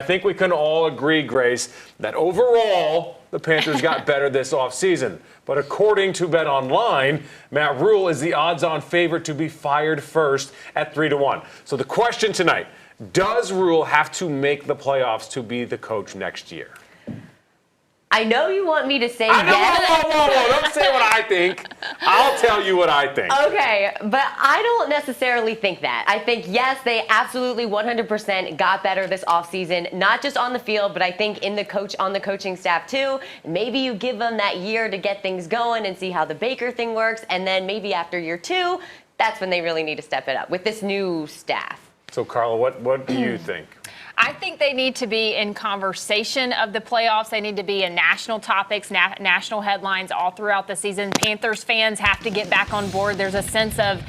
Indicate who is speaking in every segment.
Speaker 1: I think we can all agree, Grace, that overall the Panthers got better this offseason. But according to BetOnline, Matt Rhule is the odds-on favorite to be fired first at 3-1. So the question tonight, does Rhule have to make the playoffs to be the coach next year?
Speaker 2: I know you want me to say
Speaker 1: yes.
Speaker 2: Whoa.
Speaker 1: Don't say what I think. I'll tell you what I think.
Speaker 2: Okay, but I don't necessarily think that. I think, yes, they absolutely 100% got better this offseason, not just on the field, but I think on the coaching staff too. Maybe you give them that year to get things going and see how the Baker thing works, and then maybe after year 2, that's when they really need to step it up with this new staff.
Speaker 1: So, Carla, what do you think?
Speaker 3: I think they need to be in conversation of the playoffs. They need to be in national topics, national headlines all throughout the season. Panthers fans have to get back on board. There's a sense of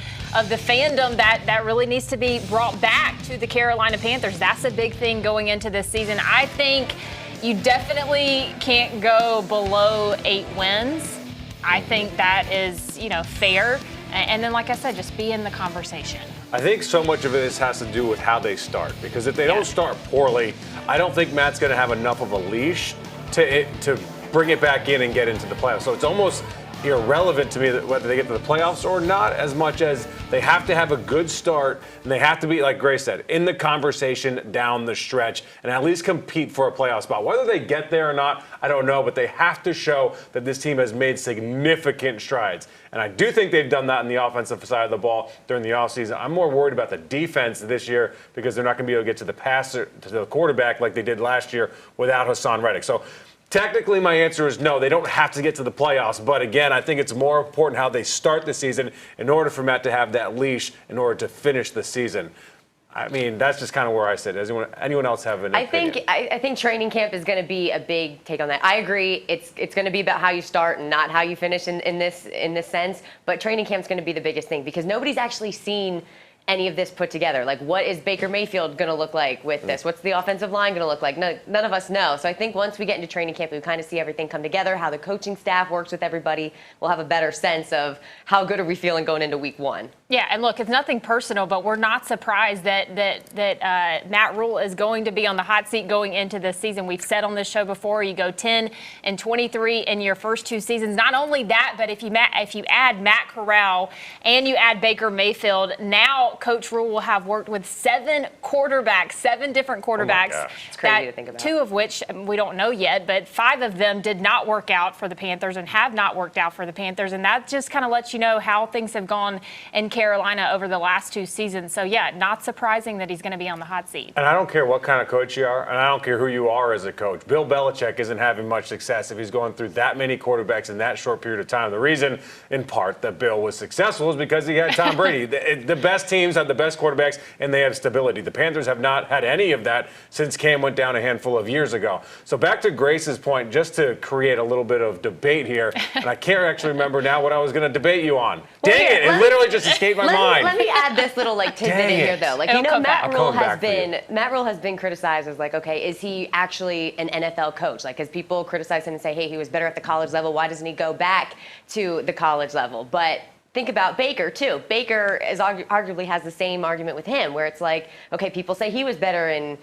Speaker 3: the fandom that really needs to be brought back to the Carolina Panthers. That's a big thing going into this season. I think you definitely can't go below 8 wins. I think that is, fair. And then, like I said, just be in the conversation.
Speaker 1: I think so much of this has to do with how they start. Because if they don't start poorly, I don't think Matt's going to have enough of a leash to bring it back in and get into the playoffs. So it's almost irrelevant to me whether they get to the playoffs or not, as much as they have to have a good start and they have to be, like Grace said, in the conversation down the stretch and at least compete for a playoff spot. Whether they get there or not, I don't know, but they have to show that this team has made significant strides. And I do think they've done that on the offensive side of the ball during the offseason. I'm more worried about the defense this year because they're not going to be able to get to the passer, to the quarterback like they did last year without Hassan Reddick. So technically, my answer is no. They don't have to get to the playoffs. But again, I think it's more important how they start the season in order for Matt to have that leash in order to finish the season. I mean, that's just kind of where I sit. Does anyone else have an opinion?
Speaker 2: I think training camp is going to be a big take on that. I agree. It's going to be about how you start and not how you finish in this sense. But training camp is going to be the biggest thing because nobody's actually seen any of this put together. Like, what is Baker Mayfield going to look like with this? What's the offensive line going to look like? None of us know. So I think once we get into training camp, we kind of see everything come together, how the coaching staff works with everybody. We'll have a better sense of how good are we feeling going into week 1.
Speaker 3: Yeah, and look, it's nothing personal, but we're not surprised that Matt Rhule is going to be on the hot seat going into this season. We've said on this show before, you go 10-23 in your first 2 seasons. Not only that, but if you add Matt Corral and you add Baker Mayfield, now Coach Rhule will have worked with 7 different quarterbacks.
Speaker 2: Oh it's crazy to think about.
Speaker 3: 2 of which we don't know yet, but 5 of them did not work out for the Panthers and have not worked out for the Panthers. And that just kind of lets you know how things have gone in Carolina over the last 2 seasons. So, yeah, not surprising that he's going to be on the hot seat.
Speaker 1: And I don't care what kind of coach you are, and I don't care who you are as a coach. Bill Belichick isn't having much success if he's going through that many quarterbacks in that short period of time. The reason, in part, that Bill was successful is because he had Tom Brady. The best teams have the best quarterbacks, and they have stability. The Panthers have not had any of that since Cam went down a handful of years ago. So back to Grace's point, just to create a little bit of debate here, and I can't actually remember now what I was going to debate you on. Dang it, it literally just escaped my mind.
Speaker 2: Let me add this little tidbit in here, though. Matt Rhule has been criticized as okay, is he actually an NFL coach? Like, as people criticize him and say, hey, he was better at the college level, why doesn't he go back to the college level? But think about Baker, too. Baker arguably has the same argument with him, where it's okay, people say he was better in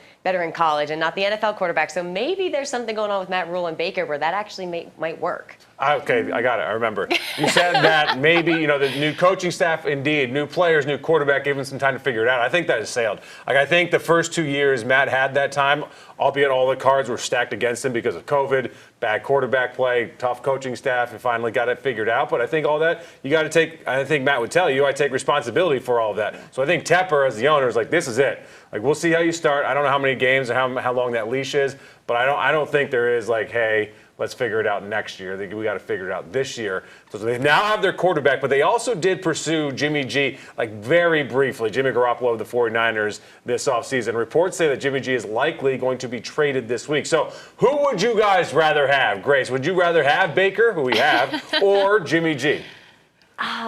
Speaker 2: college and not the NFL quarterback. So maybe there's something going on with Matt Rhule and Baker where that actually might work.
Speaker 1: Okay, I got it. I remember. You said that maybe, the new coaching staff, indeed, new players, new quarterback, gave him some time to figure it out. I think that has sailed. I think the first 2 years Matt had that time, albeit all the cards were stacked against him because of COVID, bad quarterback play, tough coaching staff, and finally got it figured out. But I think all that, you got to take, I think Matt would tell you, I take responsibility for all of that. So I think Tepper, as the owner, is this is it. We'll see how you start. I don't know how many games or how long that leash is, but I don't think there is hey, let's figure it out next year. We got to figure it out this year. So they now have their quarterback, but they also did pursue Jimmy G, very briefly, Jimmy Garoppolo of the 49ers this offseason. Reports say that Jimmy G is likely going to be traded this week. So who would you guys rather have? Grace, would you rather have Baker, who we have, or Jimmy G?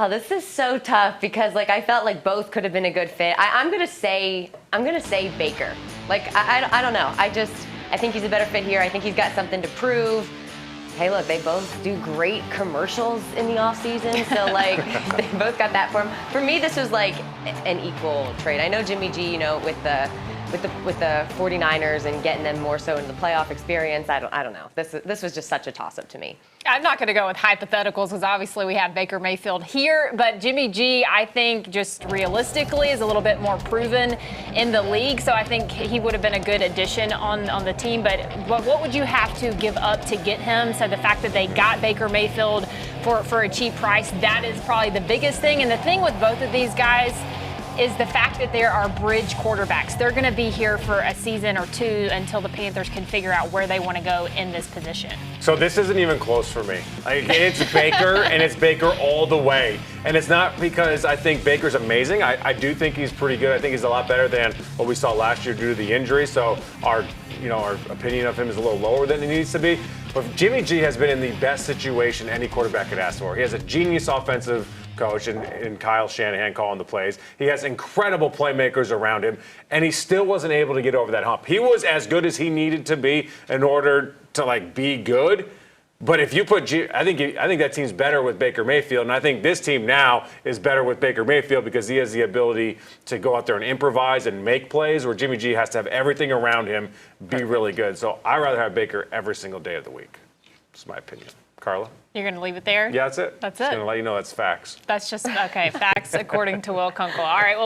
Speaker 2: This is so tough because I felt like both could have been a good fit. I'm gonna say Baker. I don't know. I think he's a better fit here. I think he's got something to prove. Hey, look, they both do great commercials in the off season, so they both got that for him. For me, this was an equal trade. I know Jimmy G, with the with the 49ers and getting them more so into the playoff experience. I don't know. This was just such a toss-up to me.
Speaker 3: I'm not going to go with hypotheticals because obviously we have Baker Mayfield here, but Jimmy G, I think just realistically is a little bit more proven in the league, so I think he would have been a good addition on the team. But what would you have to give up to get him? So the fact that they got Baker Mayfield for a cheap price, that is probably the biggest thing. And the thing with both of these guys is the fact that there are bridge quarterbacks. They're going to be here for a season or two until the Panthers can figure out where they want to go in this position.
Speaker 1: So this isn't even close for me. Like, it's Baker, and it's Baker all the way. And it's not because I think Baker's amazing. I do think he's pretty good. I think he's a lot better than what we saw last year due to the injury. So our opinion of him is a little lower than it needs to be. But Jimmy G has been in the best situation any quarterback could ask for. He has a genius offensive coach and Kyle Shanahan calling the plays. He has incredible playmakers around him, and he still wasn't able to get over that hump. He was as good as he needed to be in order to be good. But if you put I think that team's better with Baker Mayfield, and I think this team now is better with Baker Mayfield because he has the ability to go out there and improvise and make plays, where Jimmy G has to have everything around him be really good. So I'd rather have Baker every single day of the week. That's my opinion. Carla?
Speaker 3: You're going to leave it there?
Speaker 1: Yeah, that's it.
Speaker 3: That's it.
Speaker 1: Just going to let you know that's facts.
Speaker 3: That's just, okay, facts according to Will Kunkel. All right. Well,